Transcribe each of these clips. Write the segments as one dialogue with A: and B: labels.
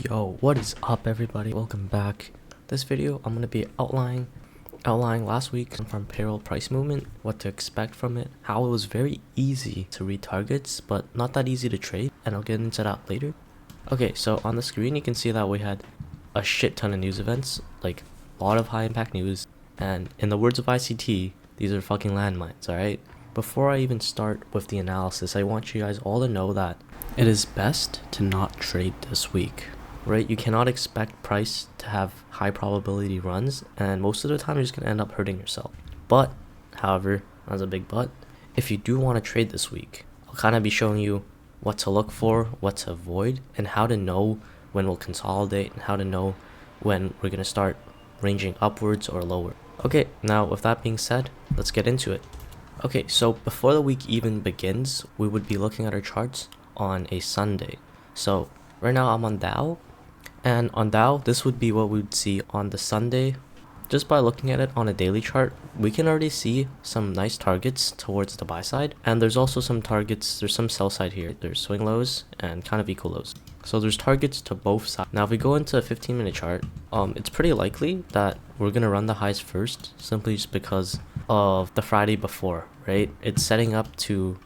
A: Yo, what is up everybody? Welcome back. This video I'm gonna be outlining last week from payroll price movement, what to expect from it, how it was very easy to read targets but not that easy to trade, and I'll get into that later. Okay, so on the screen you can see that we had a shit ton of news events, like a lot of high impact news, and in the words of ICT, these are fucking landmines, alright? Before I even start with the analysis, I want you guys all to know that it is best to not trade this week. Right, you cannot expect price to have high probability runs, and most of the time you're just going to end up hurting yourself. But, however, that's a big but, if you do want to trade this week, I'll kind of be showing you what to look for, what to avoid, and how to know when we'll consolidate, and how to know when we're going to start ranging upwards or lower. Okay, now with that being said, let's get into it. Okay, so before the week even begins, we would be looking at our charts on a Sunday. So right now I'm on Dow. And on Dow, this would be what we would see on the Sunday. Just by looking at it on a daily chart, we can already see some nice targets towards the buy side. And there's also some targets, there's some sell side here. There's swing lows and kind of equal lows. So there's targets to both sides. Now if we go into a 15-minute chart, it's pretty likely that we're going to run the highs first, simply just because of the Friday before, right? It's setting up to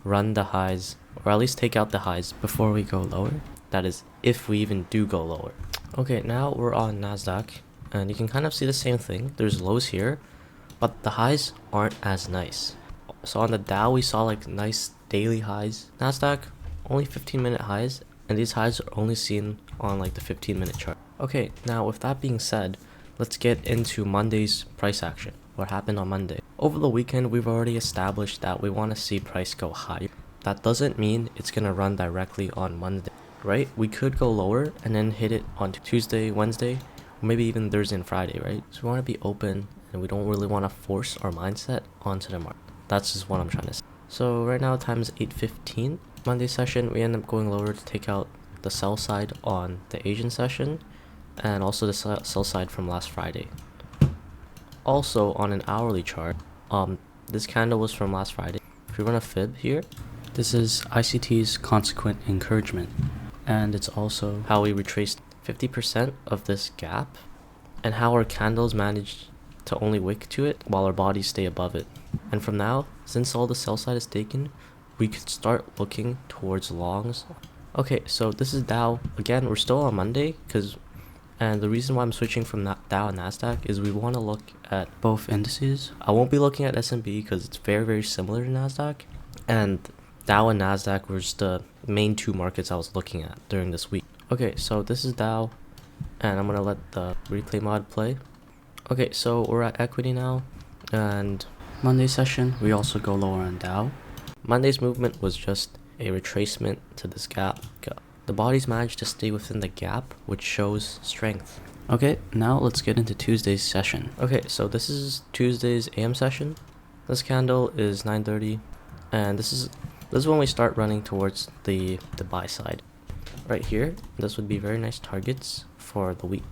A: run the highs, or at least take out the highs before we go lower. That is, if we even do go lower. Okay, now we're on Nasdaq, and you can kind of see the same thing. There's lows here, but the highs aren't as nice. So on the Dow, we saw like nice daily highs. Nasdaq, only 15-minute highs, and these highs are only seen on like the 15-minute chart. Okay, now with that being said, let's get into Monday's price action. What happened on Monday? Over the weekend, we've already established that we want to see price go higher. That doesn't mean it's going to run directly on Monday. Right? We could go lower and then hit it on Tuesday, Wednesday, or maybe even Thursday and Friday, right? So we want to be open, and we don't really want to force our mindset onto the market. That's just what I'm trying to say. So right now time is 8:15. Monday session, we end up going lower to take out the sell side on the Asian session, and also the sell side from last Friday. Also on an hourly chart, this candle was from last Friday. If we run a fib here, this is ICT's consequent encouragement. And it's also how we retraced 50% of this gap, and how our candles managed to only wick to it while our bodies stay above it. And from now, since all the sell side is taken, we could start looking towards longs. Okay, so this is Dow. Again, we're still on Monday, and the reason why I'm switching from Dow and Nasdaq is we want to look at both indices. I won't be looking at S&P because it's very, very similar to Nasdaq, and Dow and Nasdaq were just the main two markets I was looking at during this week. Okay, so this is Dow, and I'm going to let the replay mod play. Okay, so we're at equity now, and Monday session, we also go lower on Dow. Monday's movement was just a retracement to this gap. The bodies managed to stay within the gap, which shows strength. Okay, now let's get into Tuesday's session. Okay, so this is Tuesday's AM session. This candle is 9:30, and this is when we start running towards the buy side. Right here, this would be very nice targets for the week.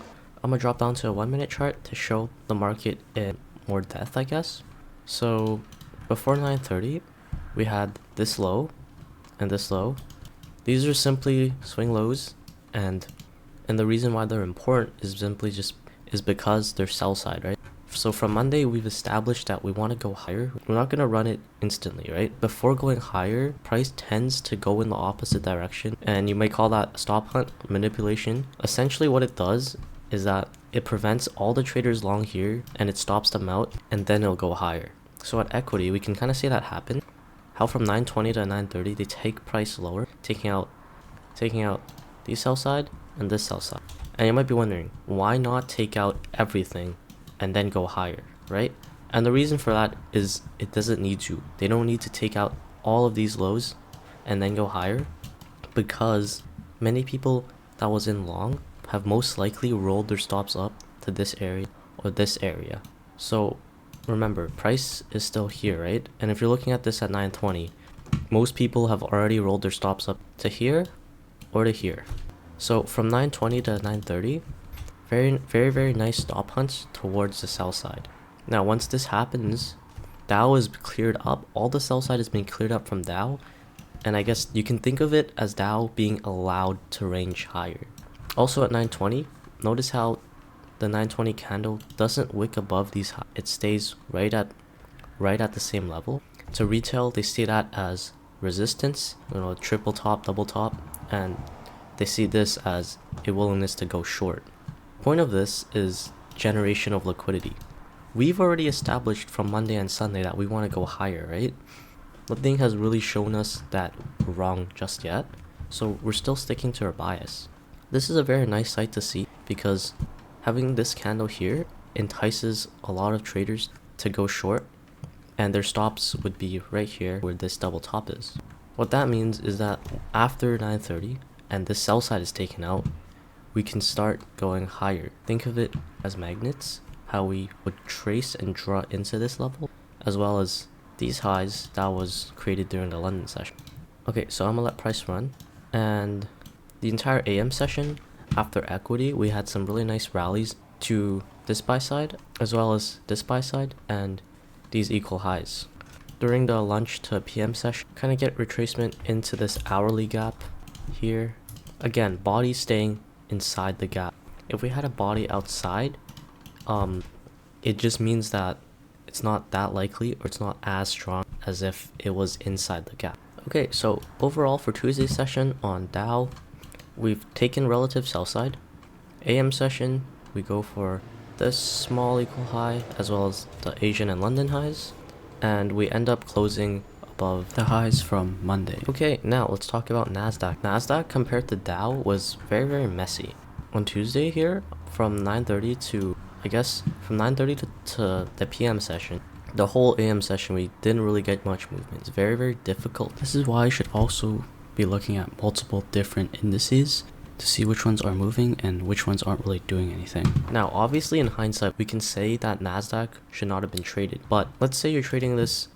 A: I'm gonna drop down to a 1-minute chart to show the market in more depth, I guess. So before 9:30, we had this low and this low. These are simply swing lows, and the reason why they're important is simply is because they're sell side, right? So from Monday, we've established that we want to go higher. We're not going to run it instantly, right? Before going higher, price tends to go in the opposite direction, and you might call that stop hunt manipulation. Essentially what it does is that it prevents all the traders long here, and it stops them out, and then it'll go higher. So at equity, we can kind of see that happen. How from 9:20 to 9:30, they take price lower, taking out the sell side and this sell side. And you might be wondering, why not take out everything and then go higher, right? And the reason for that is it doesn't need to. They don't need to take out all of these lows and then go higher, because many people that was in long have most likely rolled their stops up to this area or this area. So remember, price is still here, right? And if you're looking at this at 9:20, most people have already rolled their stops up to here or to here. So from 9:20 to 9:30, very, very, very nice stop hunts towards the sell side. Now, once this happens, Dow is cleared up. All the sell side has been cleared up from Dow, and I guess you can think of it as Dow being allowed to range higher. Also at 9:20, notice how the 9:20 candle doesn't wick above these highs. It stays right at the same level. To retail, they see that as resistance, triple top, double top, and they see this as a willingness to go short. Point of this is generation of liquidity. We've already established from Monday and Sunday that we want to go higher, right? Nothing has really shown us that we're wrong just yet, so we're still sticking to our bias. This is a very nice sight to see because having this candle here entices a lot of traders to go short, and their stops would be right here where this double top is. What that means is that after 9:30 and this sell side is taken out, we can start going higher. Think of it as magnets, how we would trace and draw into this level, as well as these highs that was created during the London session. Okay, so I'm gonna let price run, and the entire AM session after equity, we had some really nice rallies to this buy side as well as this buy side and these equal highs. During the lunch to PM session, kind of get retracement into this hourly gap here. Again, body staying inside the gap. If we had a body outside, it just means that it's not that likely or it's not as strong as if it was inside the gap. Okay, so overall for Tuesday's session on Dow, we've taken relative sell side. AM session, we go for this small equal high as well as the Asian and London highs, and we end up closing above the highs from Monday. Okay, now let's talk about Nasdaq. Nasdaq compared to Dow was very messy. On Tuesday here, from 9:30 to from 9:30 to the PM session, the whole AM session, we didn't really get much movement. It's very difficult.
B: This is why you should also be looking at multiple different indices to see which ones are moving and which ones aren't really doing anything.
A: Now, obviously in hindsight, we can say that Nasdaq should not have been traded, but let's say you're trading this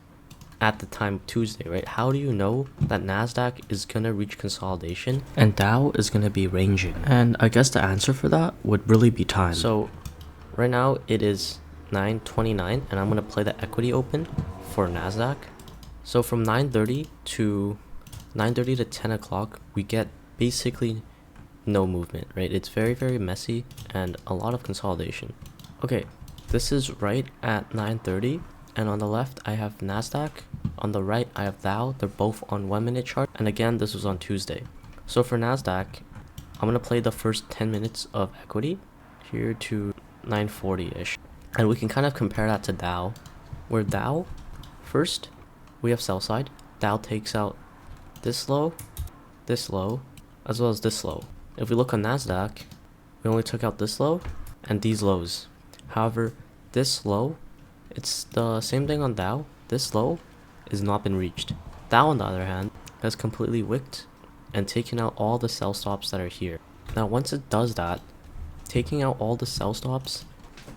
A: at the time Tuesday, right? How do you know that Nasdaq is gonna reach consolidation and Dow is gonna be ranging?
B: And I guess the answer for that would really be time.
A: So right now it is 9:29 and I'm gonna play the equity open for Nasdaq. So from 9:30 to 10 o'clock, we get basically no movement, right? It's very messy and a lot of consolidation. Okay, this is right at 9:30, and on the left I have Nasdaq, on the right I have Dow. They're both on 1 minute chart, and again this was on Tuesday. So for Nasdaq, I'm gonna play the first 10 minutes of equity here to 9:40ish, and we can kind of compare that to Dow, where Dow, first we have sell side. Dow takes out this low, as well as this low. If we look on Nasdaq, we only took out this low and these lows. However, this low, it's the same thing on Dow. This low has not been reached. Dow, on the other hand, has completely wicked and taken out all the sell stops that are here. Now, once it does that, taking out all the sell stops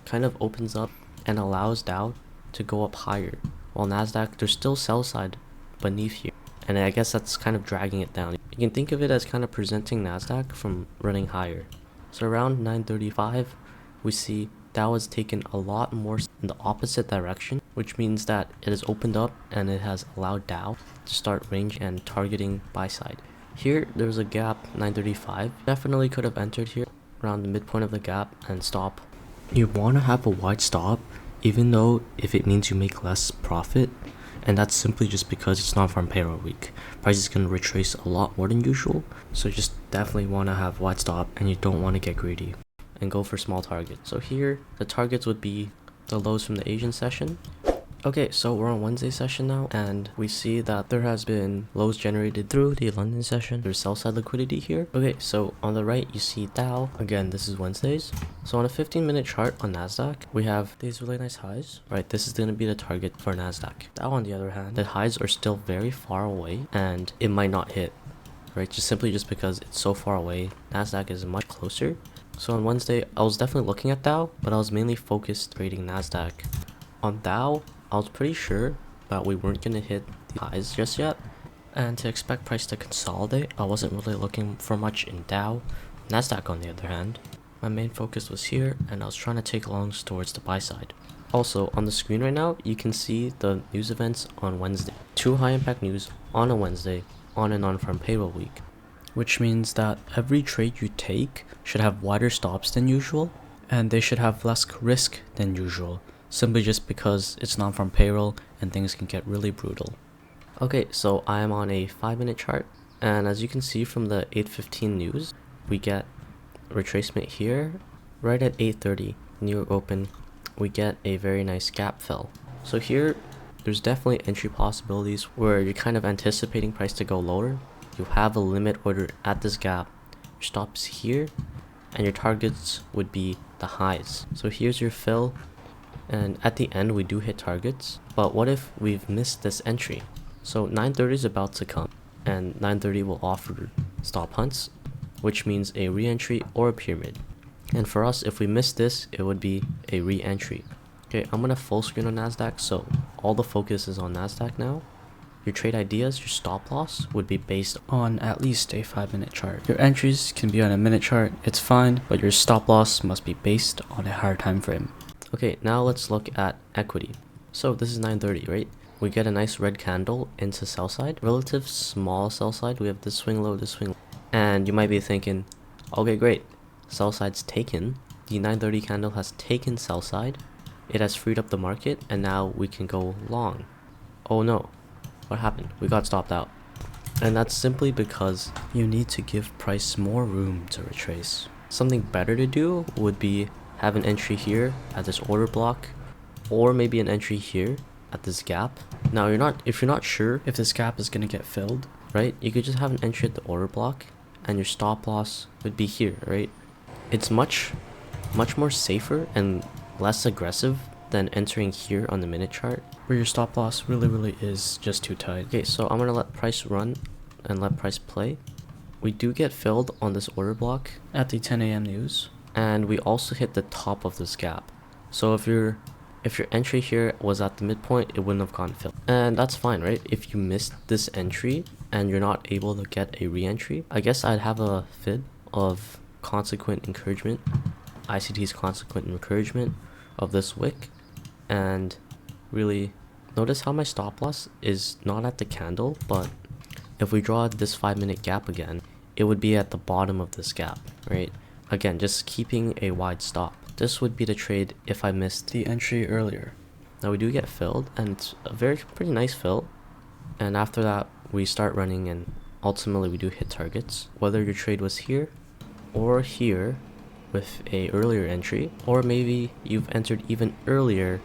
A: kind of opens up and allows Dow to go up higher, while Nasdaq, there's still sell side beneath here, and I guess that's kind of dragging it down. You can think of it as kind of presenting Nasdaq from running higher. So around 9:35, we see Dow has taken a lot more in the opposite direction, which means that it has opened up and it has allowed Dow to start range and targeting buy side. Here, there's a gap 9:35. Definitely could have entered here around the midpoint of the gap and stop.
B: You want to have a wide stop, even though if it means you make less profit, and that's simply just because it's non-farm payroll week. Price is going to retrace a lot more than usual, so you just definitely want to have wide stop and you don't want to get greedy
A: and go for small targets. So here, the targets would be the lows from the Asian session. Okay, so we're on Wednesday session now, and we see that there has been lows generated through the London session. There's sell side liquidity here. Okay, so on the right, you see Dow. Again, this is Wednesdays. So on a 15-minute chart on Nasdaq, we have these really nice highs, right? This is going to be the target for Nasdaq. Dow, on the other hand, the highs are still very far away, and it might not hit, right? Just because it's so far away. Nasdaq is much closer. So on Wednesday, I was definitely looking at Dow, but I was mainly focused trading Nasdaq. On Dow, I was pretty sure that we weren't going to hit the highs just yet, and to expect price to consolidate, I wasn't really looking for much in Dow. Nasdaq, on the other hand, my main focus was here, and I was trying to take longs towards the buy side. Also, on the screen right now, you can see the news events on Wednesday. 2 high impact news on a Wednesday on a non-farm payroll week.
B: which means that every trade you take should have wider stops than usual, and they should have less risk than usual, simply just because it's non-farm payroll and things can get really brutal.
A: Okay, so I am on a 5-minute chart, and as you can see from the 8:15 news, we get retracement here. Right at 8:30 New York Open, we get a very nice gap fill. So here, there's definitely entry possibilities where you're kind of anticipating price to go lower. You have a limit order at this gap, your stops here, and your targets would be the highs. So here's your fill, and at the end we do hit targets. But what if we've missed this entry? So 9:30 is about to come, and 9:30 will offer stop hunts, which means a re-entry or a pyramid. And for us, if we miss this, it would be a re-entry. Okay, I'm gonna full screen on NASDAQ, so all the focus is on NASDAQ now. Your trade ideas, your stop loss would be based
B: On at least a 5-minute chart. Your entries can be on a minute chart, it's fine, but your stop loss must be based on a higher time frame.
A: Okay, now let's look at equity. So this is 9:30, right? We get a nice red candle into sell side, relative small sell side. We have this swing low, this swing low. And you might be thinking, okay, great, sell side's taken. The 9:30 candle has taken sell side. It has freed up the market, and now we can go long. Oh no, what happened? We got stopped out. And that's simply because
B: You need to give price more room to retrace.
A: something better to do would be have an entry here at this order block, or maybe an entry here at this gap. Now if you're not sure,
B: If this gap is going to get filled,
A: right, you could just have an entry at the order block, and your stop loss would be here, right? It's much more safer and less aggressive than entering here on the minute chart.
B: where your stop loss really is just too tight.
A: Okay, so I'm gonna let price run and let price play. We do get filled on this order block,
B: At the 10 a.m. news,
A: and we also hit the top of this gap. So if your entry here was at the midpoint, it wouldn't have gotten filled, and that's fine, right? If you missed this entry and you're not able to get a re-entry, I guess I'd have a fib of consequent encouragement, ICT's consequent encouragement of this wick, and really notice how my stop loss is not at the candle, but if we draw this 5-minute gap again, it would be at the bottom of this gap, right? Again, just keeping a wide stop. This would be the trade if I missed.
B: the entry earlier.
A: Now we do get filled, and it's a pretty nice fill. And after that, we start running, and ultimately we do hit targets. Whether your trade was here or here with a earlier entry, or maybe you've entered even earlier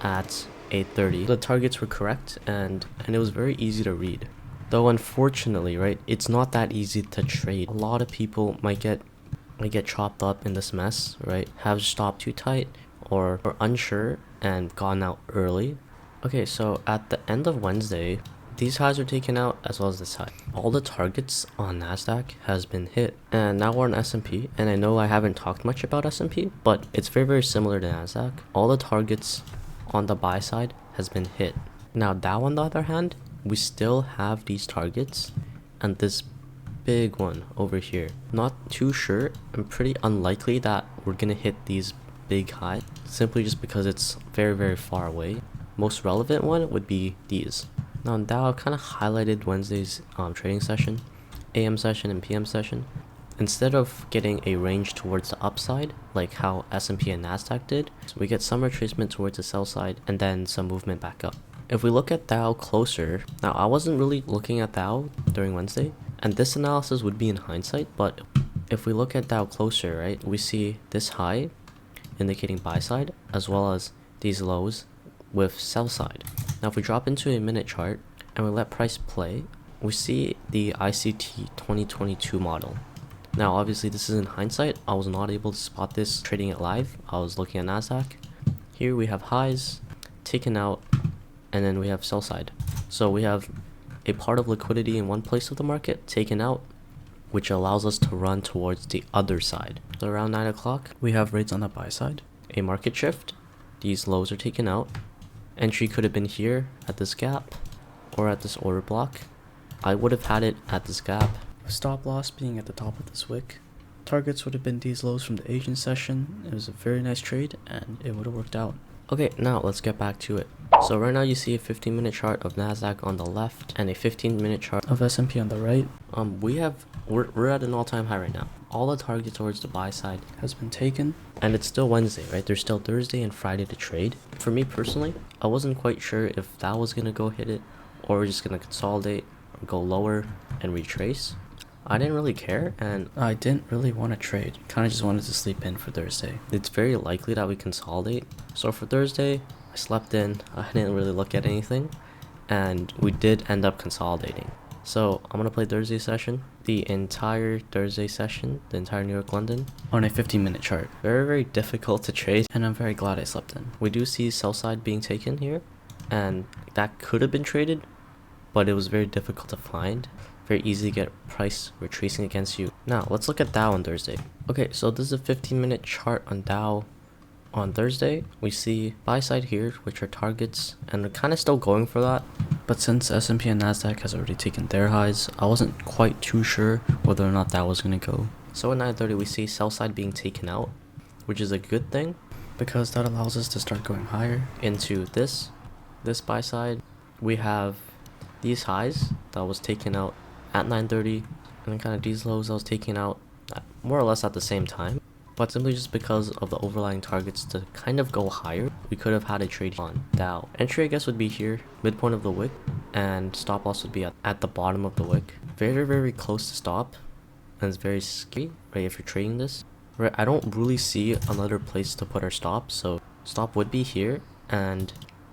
A: at 8:30, the targets were correct, and it was very easy to read. Though unfortunately, right, it's not that easy to trade. A lot of people might get chopped up in this mess, right? Have stopped too tight or unsure and gone out early. Okay, so at the end of Wednesday, these highs are taken out as well as this high. All the targets on NASDAQ has been hit, and now we're on S&P, and I know I haven't talked much about S&P, but it's very similar to NASDAQ. All the targets on the buy side has been hit. Now Dow, on the other hand, we still have these targets and this big one over here. Not too sure, I'm pretty unlikely that we're gonna hit these big highs, simply just because it's very far away. Most relevant one would be these. Now in Dow, I've kind of highlighted Wednesday's trading session, AM session and PM session. Instead of getting a range towards the upside, like how S&P and NASDAQ did, so we get some retracement towards the sell side and then some movement back up. If we look at Dow closer, now I wasn't really looking at Dow during Wednesday, and this analysis would be in hindsight, but if we look at Dow closer, right, we see this high indicating buy side, as well as these lows with sell side. Now if we drop into a minute chart and we let price play, we see the ICT 2022 model. Now obviously this is in hindsight, I was not able to spot this trading it live. I was looking at NASDAQ. Here we have highs taken out, and then we have sell side. So we have a part of liquidity in one place of the market taken out, which allows us to run towards the other side. So around 9 o'clock,
B: We have rates on the buy side.
A: a market shift. These lows are taken out. Entry could have been here at this gap or at this order block. I would have had it at this gap.
B: Stop loss being at the top of this wick. Targets would have been these lows from the Asian session. It was a very nice trade and it would have worked out.
A: Okay, now let's get back to it. So right now you see a 15-minute chart of Nasdaq on the left and a 15-minute chart of S&P on the right. We're at an all-time high right now. All the target towards the buy side has been taken, and it's still Wednesday, right? There's still Thursday and Friday to trade. For me personally, I wasn't quite sure if that was gonna go hit it, or we're just gonna consolidate or go lower and retrace. I didn't really care, and I didn't really want to trade. Kind of just wanted to sleep in for Thursday. It's very likely that we consolidate. So for Thursday, I slept in. I didn't really look at anything, and we did end up consolidating. So I'm gonna play Thursday session, the entire Thursday session, the entire New York London, on a 15-minute chart. Very, very difficult to trade, and I'm very glad I slept in. We do see sell side being taken here, and that could have been traded, but it was very difficult to find. Very easy to get price retracing against you. Now let's look at Dow on Thursday. Okay, so this is a 15-minute chart on Dow. On Thursday, we see buy side here, which are targets, and we're kind of still going for that. But since S&P and Nasdaq has already taken their highs, I wasn't quite too sure whether or not that was gonna go. So at 9:30, we see sell side being taken out, which is a good thing because that allows us to start going higher into this buy side. We have these highs that was taken out at 9:30, and then kind of these lows I was taking out more or less at the same time. But simply just because of the overlying targets to kind of go higher, we could have had a trade on Dow. Entry, I guess, would be here, midpoint of the wick, and stop loss would be at the bottom of the wick. Very, very close to stop, and it's very scary, right, if you're trading this. Right, I don't really see another place to put our stop, so stop would be here, and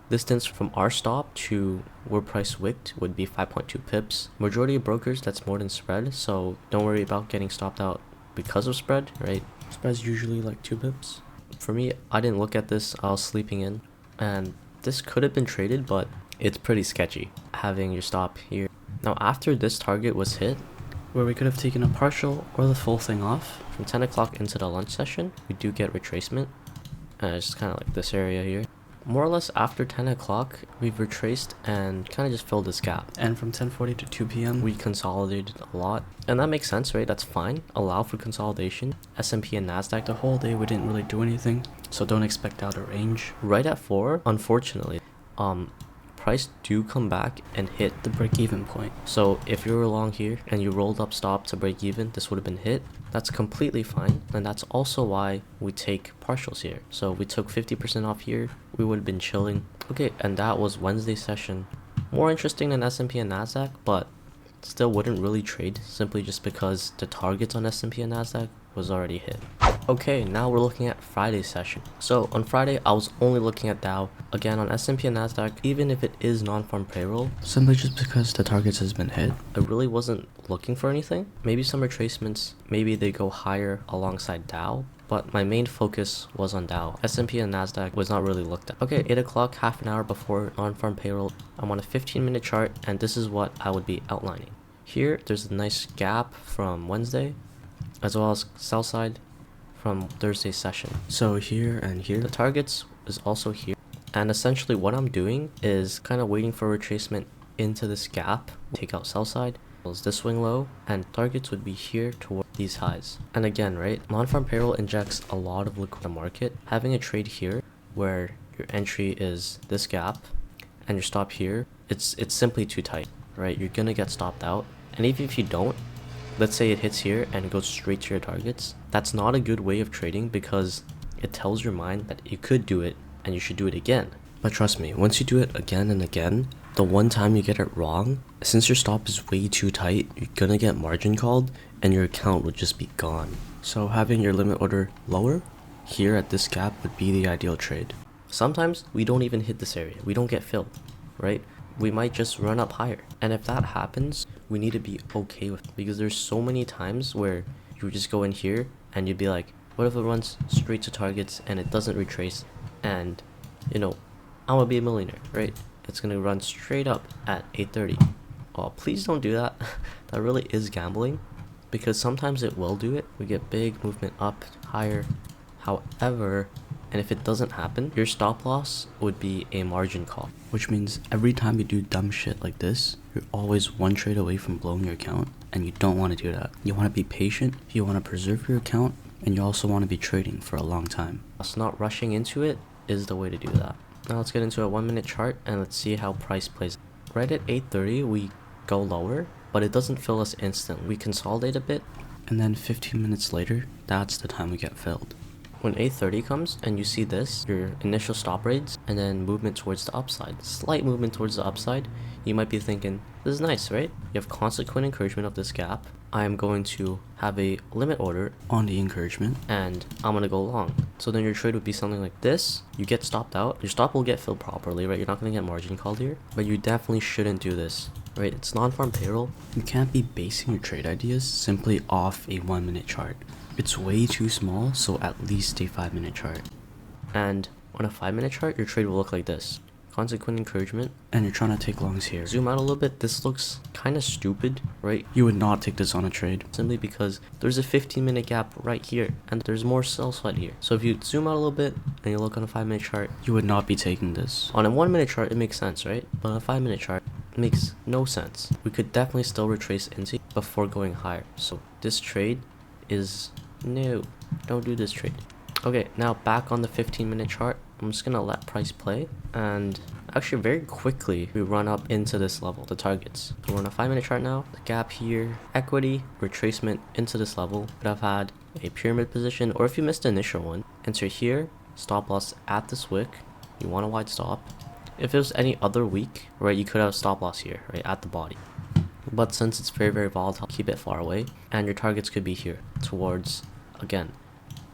A: distance from our stop to where price wicked would be 5.2 pips. Majority of brokers, that's more than spread, so don't worry about getting stopped out because of spread, right? Spread's usually like 2 pips. For me, I didn't look at this, I was sleeping in, and this could have been traded, but it's pretty sketchy having your stop here. Now after this target was hit, where we could have taken a partial or the full thing off, from 10 o'clock into the lunch session, we do get retracement, and it's kind of like this area here. More or less after 10 o'clock, we've retraced and kind of just filled this gap. And from 10:40 to 2 p.m., we consolidated a lot. And that makes sense, right? That's fine. Allow for consolidation. S&P and Nasdaq the whole day, we didn't really do anything. So don't expect out of range. Right at 4, unfortunately, price do come back and hit the break-even point. So if you were long here and you rolled up stop to break even, this would have been hit. That's completely fine, and that's also why we take partials here. So we took 50% off here, we would have been chilling. Okay, and that was Wednesday session. More interesting than S&P and Nasdaq, but still wouldn't really trade simply just because the targets on S&P and Nasdaq was already hit. Okay, now we're looking at Friday's session. So on Friday, I was only looking at Dow. Again, on S&P and Nasdaq, even if it is non-farm payroll, simply just because the targets has been hit, I really wasn't looking for anything. Maybe some retracements, maybe they go higher alongside Dow, but my main focus was on Dow. S&P and Nasdaq was not really looked at. Okay, 8 o'clock, half an hour before non-farm payroll, I'm on a 15-minute chart, and this is what I would be outlining. Here, there's a nice gap from Wednesday, as well as sell side from Thursday's session. So here and here, the targets is also here. And essentially what I'm doing is kind of waiting for retracement into this gap, take out sell side, this swing low, and targets would be here toward these highs. And again, right, non-farm payroll injects a lot of liquid in the market. Having a trade here where your entry is this gap and your stop here, it's simply too tight, right? You're gonna get stopped out. And even if you don't, let's say it hits here and it goes straight to your targets, that's not a good way of trading because it tells your mind that you could do it and you should do it again. But trust me, once you do it again and again, the one time you get it wrong, since your stop is way too tight, you're gonna get margin called and your account would just be gone. So having your limit order lower here at this gap would be the ideal trade. Sometimes we don't even hit this area, we don't get filled, right? We might just run up higher. And if that happens, we need to be okay with it because there's so many times where you would just go in here and you'd be like, what if it runs straight to targets and it doesn't retrace, and you know, I'm gonna be a millionaire, right? It's gonna run straight up at 8:30. Oh, please don't do that. That really is gambling because sometimes it will do it. We get big movement up higher. However, and if it doesn't happen, your stop loss would be a margin call, which means every time you do dumb shit like this, you're always one trade away from blowing your account, and you don't want to do that. You want to be patient, you want to preserve your account, and you also want to be trading for a long time. Us not rushing into it is the way to do that. Now let's get into a 1 minute chart and let's see how price plays. Right at 8:30 we go lower, but it doesn't fill us instantly. We consolidate a bit,
B: and then 15 minutes later, that's the time we get filled.
A: When 8:30 comes and you see this, your initial stop rates and then movement towards the upside, slight movement towards the upside, you might be thinking, this is nice, right? You have consequent encouragement of this gap. I am going to have a limit order
B: On the encouragement,
A: and I'm going to go long. So then your trade would be something like this. You get stopped out. Your stop will get filled properly, right? You're not going to get margin called here, but you definitely shouldn't do this, right? It's non-farm payroll.
B: you can't be basing your trade ideas simply off a 1 minute chart. It's way too small, so at least a 5 minute chart.
A: And on a 5 minute chart, your trade will look like this. Consequent encouragement.
B: And you're trying to take longs here.
A: Zoom out a little bit. This looks kind of stupid, right?
B: You would not take this on a trade.
A: Simply because there's a 15-minute gap right here and there's more sell side here. So if you zoom out a little bit and you look on a 5 minute chart,
B: You would not be taking this.
A: on a 1 minute chart it makes sense, right? But on a 5 minute chart it makes no sense. We could definitely still retrace into before going higher. So this trade is no, don't do this trade. Okay, now back on the 15-minute chart, I'm just gonna let price play, and actually very quickly we run up into this level, the targets. So we're on a 5 minute chart now, the gap here, equity, retracement into this level. Could have had a pyramid position, or if you missed the initial one, enter here, stop loss at this wick, you want a wide stop. If it was any other week, right, you could have a stop loss here, right, at the body. But since it's very volatile, keep it far away, and your targets could be here, towards, again,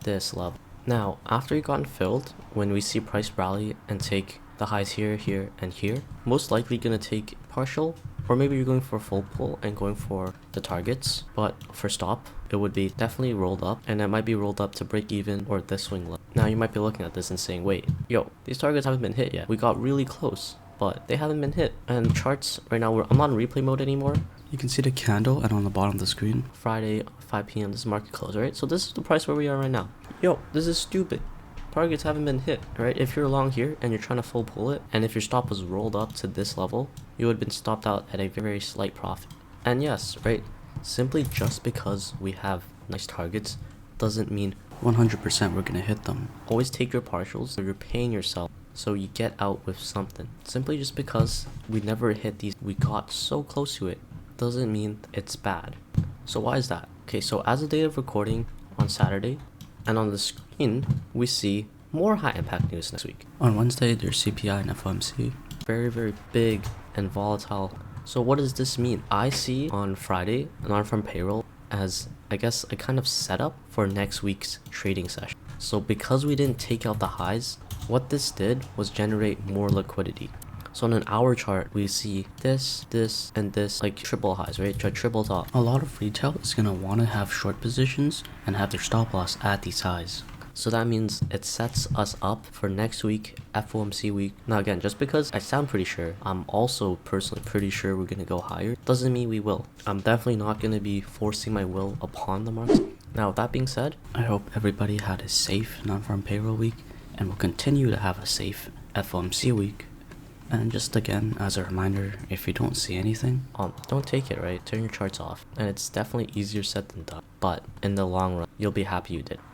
A: this level. Now, after you've gotten filled, when we see price rally and take the highs here, here, and here, most likely gonna take partial, or maybe you're going for a full pull and going for the targets, but for stop, it would be definitely rolled up, and it might be rolled up to break even or this swing level. Now, you might be looking at this and saying, wait, yo, these targets haven't been hit yet. We got really close, but they haven't been hit. And charts, right now, I'm not in replay mode anymore.
B: You can see the candle, and on the bottom of the screen,
A: Friday, 5 p.m. This is market close, right? So this is the price where we are right now. Yo, this is stupid. Targets haven't been hit, right? If you're long here and you're trying to full pull it, and if your stop was rolled up to this level, you would have been stopped out at a very slight profit. And yes, right, simply just because we have nice targets doesn't mean
B: 100% we're gonna hit them.
A: always take your partials, so you're paying yourself so you get out with something. Simply just because we never hit these, we got so close to it, doesn't mean it's bad. So why is that? Okay, so as the date of recording on Saturday, and on the screen, we see more high impact news next week.
B: On Wednesday, there's CPI and FOMC.
A: Very big and volatile. So what does this mean? I see on Friday non-farm payroll as, I guess, a kind of setup for next week's trading session. So because we didn't take out the highs, what this did was generate more liquidity. So on an hour chart, we see this, and this, like triple highs, right? Triple top.
B: A lot of retail is gonna want to have short positions and have their stop loss at these highs.
A: So that means it sets us up for next week, FOMC week. Now again, just because I sound pretty sure, I'm also personally pretty sure we're gonna go higher, doesn't mean we will. I'm definitely not gonna be forcing my will upon the market. Now with that being said,
B: I hope everybody had a safe non-farm payroll week and will continue to have a safe FOMC week. And just again, as a reminder, if you don't see anything,
A: don't take it, right? Turn your charts off. And it's definitely easier said than done. But in the long run, you'll be happy you did.